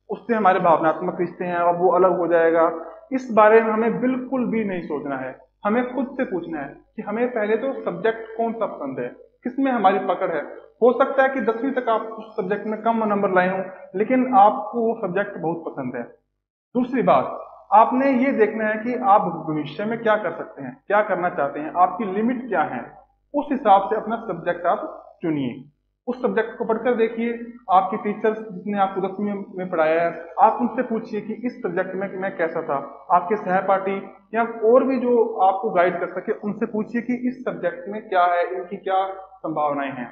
उससे हमारे भावनात्मक रिश्ते हैं और वो अलग हो जाएगा, इस बारे में हमें बिल्कुल भी नहीं सोचना है। हमें खुद से पूछना है कि हमें पहले तो सब्जेक्ट कौन सा पसंद है, किसमें हमारी पकड़ है। हो सकता है कि 10वीं तक आप उस सब्जेक्ट में कम नंबर लाए हों, लेकिन आपको वो सब्जेक्ट बहुत पसंद है। दूसरी बात, आपने ये देखना है कि आप भविष्य में क्या कर सकते हैं, क्या करना चाहते हैं, आपकी लिमिट क्या है, उस हिसाब से अपना सब्जेक्ट आप चुनिए। उस सब्जेक्ट को पढ़कर देखिए, आपके टीचर्स जिसने आपको 10वीं में पढ़ाया है, आप उनसे पूछिए कि इस सब्जेक्ट में मैं कैसा था। आपके सहपाठी या और भी जो आपको गाइड कर सके, उनसे पूछिए कि इस सब्जेक्ट में क्या है, इनकी क्या संभावनाएं हैं।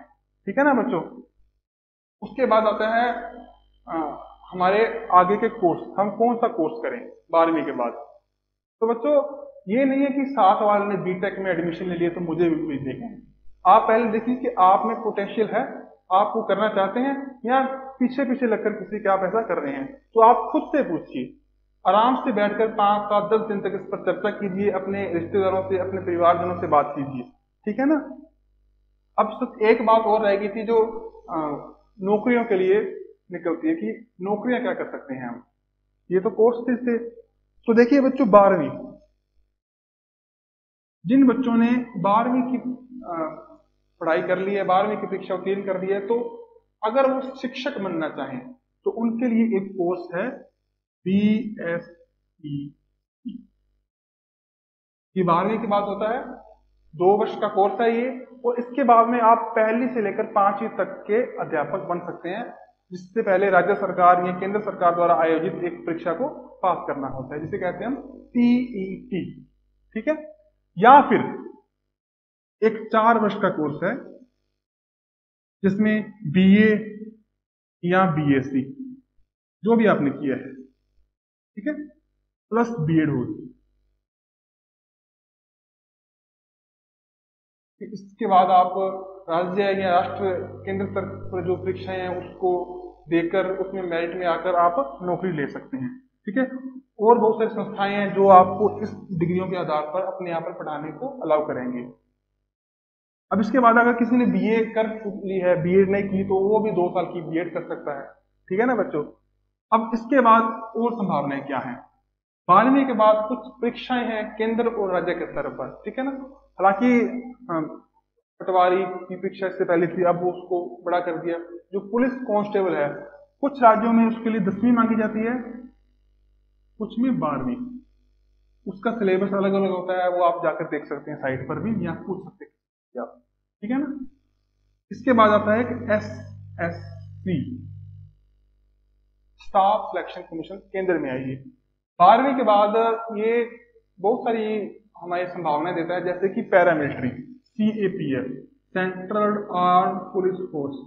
ठीक है ना बच्चों। उसके बाद आता है हमारे आगे के कोर्स, हम कौन सा कोर्स करें 12वीं के बाद। तो बच्चों, ये नहीं है कि साथ वाले ने बीटेक में एडमिशन ले लिया तो मुझे भी देखना है। आप पहले देखिए कि आप में पोटेंशियल है, आप वो करना चाहते हैं, या पीछे पीछे लगकर किसी के आप ऐसा कर रहे हैं। तो आप खुद से पूछिए, आराम से बैठकर 5 7 10 दिन तक इस पर चर्चा कीजिए, अपने रिश्तेदारों से, अपने परिवारजनों से बात कीजिए। ठीक है ना। अब सिर्फ एक बात और रह गई थी जो नौकरियों के लिए निकलती है कि नौकरियां क्या कर सकते हैं हम। ये तो कोर्स थे। तो देखिए बच्चों, 12वीं, जिन बच्चों ने 12वीं की पढ़ाई कर ली है, 12वीं की परीक्षा उत्तीर्ण कर ली है, तो अगर वो शिक्षक बनना चाहें तो उनके लिए एक कोर्स है BSc। ये 12वीं के बाद होता है, 2 वर्ष का कोर्स है ये, और इसके बाद में आप पहली से लेकर 5वीं तक के अध्यापक बन सकते हैं, जिससे पहले राज्य सरकार या केंद्र सरकार द्वारा आयोजित एक परीक्षा को पास करना होता है, जिसे कहते हैं हम TET। ठीक है। या फिर एक 4 वर्ष का कोर्स है जिसमें BA या BSc जो भी आपने किया है, ठीक है, प्लस बीएड होगी। इसके बाद आप राज्य या राष्ट्र केंद्र स्तर पर जो परीक्षाएं हैं उसको देकर उसमें मेरिट में आकर आप नौकरी ले सकते हैं। ठीक है। और बहुत सारी संस्थाएं हैं जो आपको इस डिग्रियों के आधार पर अपने यहाँ पर पढ़ाने को अलाउ करेंगे। अब इसके बाद अगर किसी ने बीए कर ली है, बीएड नहीं की, तो वो भी 2 साल की बीएड कर सकता है। ठीक है ना बच्चों। अब इसके बाद और संभावनाएं क्या हैं। 12वीं के बाद कुछ परीक्षाएं हैं केंद्र और राज्य के स्तर पर। ठीक है ना। हालांकि पटवारी की परीक्षा इससे पहले थी, अब वो उसको बड़ा कर दिया। जो पुलिस कांस्टेबल है, कुछ राज्यों में उसके लिए 10वीं मांगी जाती है, कुछ में 12वीं। उसका सिलेबस अलग अलग होता है, वो आप जाकर देख सकते हैं साइट पर भी, या पूछ सकते हैं आप। ठीक है ना। इसके बाद आता है एक SSC, स्टाफ सिलेक्शन कमीशन, केंद्र में आई है। 12वीं के बाद ये बहुत सारी हमारी संभावनाएं देता है, जैसे कि paramilitary, CAPF, central arm police force.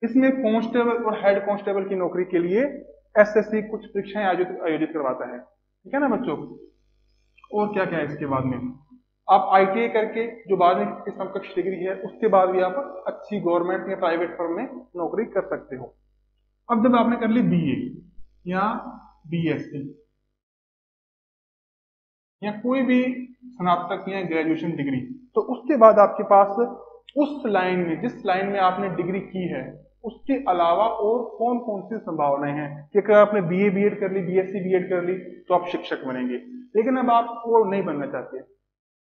इसमें कांस्टेबल और हेड कांस्टेबल की नौकरी के लिए SSC कुछ परीक्षाएं आयोजित करवाता है। ठीक है ना बच्चों। और क्या क्या है इसके बाद में, आप ITI करके जो 12वीं की समकक्ष डिग्री है, उसके बाद भी आप अच्छी गवर्नमेंट या प्राइवेट फर्म में नौकरी कर सकते हो। अब जब आपने कर ली बीए या बीएससी या कोई भी स्नातक या ग्रेजुएशन डिग्री, तो उसके बाद आपके पास उस लाइन में, जिस लाइन में आपने डिग्री की है, उसके अलावा और कौन कौन सी संभावनाएं हैं कि अगर आपने बीए बीएड कर ली, बीएससी बीएड कर ली, तो आप शिक्षक बनेंगे। लेकिन अब आप वो नहीं बनना चाहते,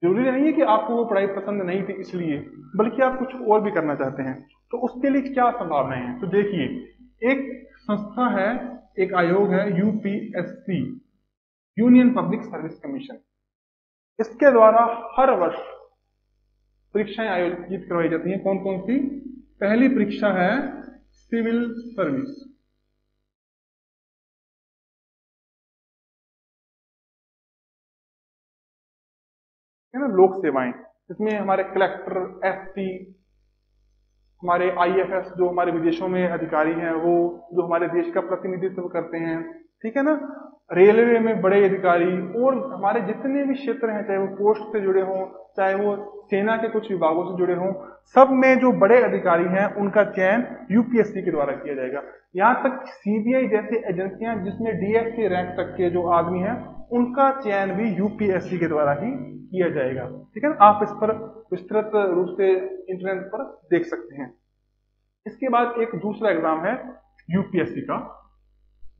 जरूरी नहीं है कि आपको वो पढ़ाई पसंद नहीं थी इसलिए, बल्कि आप कुछ और भी करना चाहते हैं, तो उसके लिए क्या संभावनाएं हैं। तो देखिए, एक संस्था है, एक आयोग है, UPSC, union public service commission. इसके द्वारा हर वर्ष परीक्षाएं आयोजित करवाई जाती हैं। कौन कौन सी? पहली परीक्षा है सिविल सर्विस, है ना, लोक सेवाएं। इसमें हमारे कलेक्टर, एसपी, हमारे आईएफएस जो हमारे विदेशों में अधिकारी हैं, वो जो हमारे देश का प्रतिनिधित्व करते हैं, ठीक है ना, रेलवे में बड़े अधिकारी, और हमारे जितने भी क्षेत्र हैं, चाहे वो पोस्ट से जुड़े हों, चाहे वो सेना के कुछ विभागों से जुड़े हों, सब में जो बड़े अधिकारी हैं उनका चयन यूपीएससी के द्वारा किया जाएगा। यहाँ तक सीबीआई जैसी एजेंसियां जिसमें डीएसपी रैंक तक के जो आदमी हैं, उनका चयन भी यूपीएससी के द्वारा ही किया जाएगा। ठीक है ना, आप इस पर विस्तृत रूप से इंटरनेट पर देख सकते हैं। इसके बाद एक दूसरा एग्जाम है यूपीएससी का,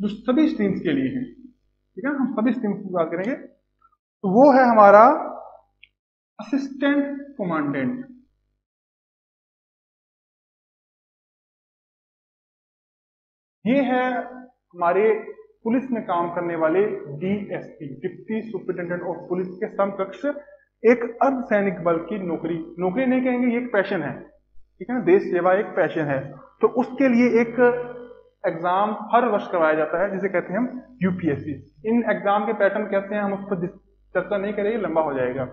जो सभी स्ट्रीम्स के लिए है। ठीक है, हम सभी स्ट्रीम्स की बात करेंगे। तो वो है हमारा असिस्टेंट कमांडेंट। ये है हमारे पुलिस में काम करने वाले DSP, deputy superintendent of police के समकक्ष एक अर्धसैनिक बल की नौकरी। नौकरी नहीं कहेंगे, ये एक पैशन है। ठीक है ना, देश सेवा एक पैशन है। तो उसके लिए एक एग्जाम हर वर्ष करवाया जाता है, जिसे कहते हैं हम यूपीएससी। इन एग्जाम के पैटर्न कैसे हैं हम उस पर चर्चा नहीं करेंगे, लंबा हो जाएगा।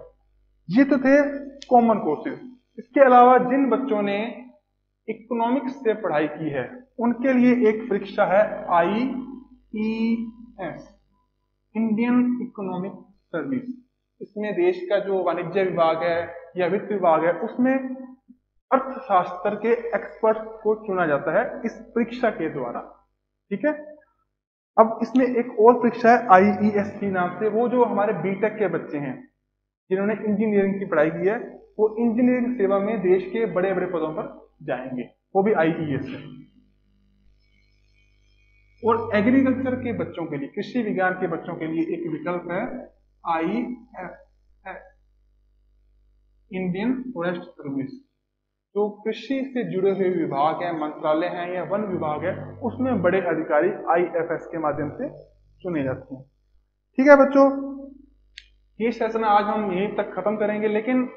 ये तो थे कॉमन कोर्सेज। इसके अलावा जिन बच्चों ने इकोनॉमिक्स से पढ़ाई की है, उनके लिए एक परीक्षा है आईईएस, इंडियन इकोनॉमिक सर्विस। इसमें देश का जो वाणिज्य विभाग है या वित्त विभाग है, उसमें अर्थशास्त्र के एक्सपर्ट को चुना जाता है इस परीक्षा के द्वारा। ठीक है, अब इसमें एक और परीक्षा है आईईएससी नाम से। वो जो हमारे बीटेक के बच्चे हैं जिन्होंने इंजीनियरिंग की पढ़ाई की है, वो इंजीनियरिंग सेवा में देश के बड़े बड़े पदों पर जाएंगे, वो भी आईईएस है। और एग्रीकल्चर के बच्चों के लिए, कृषि विज्ञान के बच्चों के लिए एक विकल्प है आईएफएस, इंडियन फॉरेस्ट सर्विस। जो कृषि से जुड़े हुए विभाग हैं, मंत्रालय हैं या वन विभाग है, उसमें बड़े अधिकारी आईएफएस के माध्यम से चुने जाते हैं। ठीक है बच्चों, ये सेशन आज हम यहीं तक खत्म करेंगे, लेकिन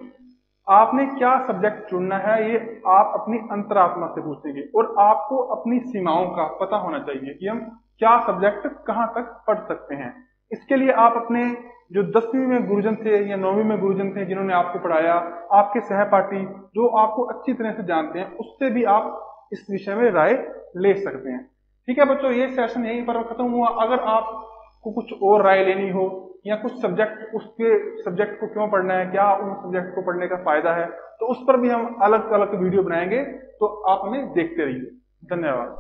आपने क्या सब्जेक्ट चुनना है ये आप अपनी अंतरात्मा से पूछेंगे, और आपको अपनी सीमाओं का पता होना चाहिए कि हम क्या सब्जेक्ट कहां तक पढ़ सकते हैं। इसके लिए आप अपने जो 10वीं में गुरुजन थे या 9वीं में गुरुजन थे जिन्होंने आपको पढ़ाया, आपके सहपाठी जो आपको अच्छी तरह से जानते हैं, उससे भी आप इस विषय में राय ले सकते हैं। ठीक है बच्चों, ये सेशन यहीं पर खत्म हुआ। अगर आपको कुछ और राय लेनी हो या कुछ सब्जेक्ट, उसके सब्जेक्ट को क्यों पढ़ना है, क्या उन सब्जेक्ट को पढ़ने का फायदा है, तो उस पर भी हम अलग अलग वीडियो बनाएंगे, तो आप हमें देखते रहिए। धन्यवाद।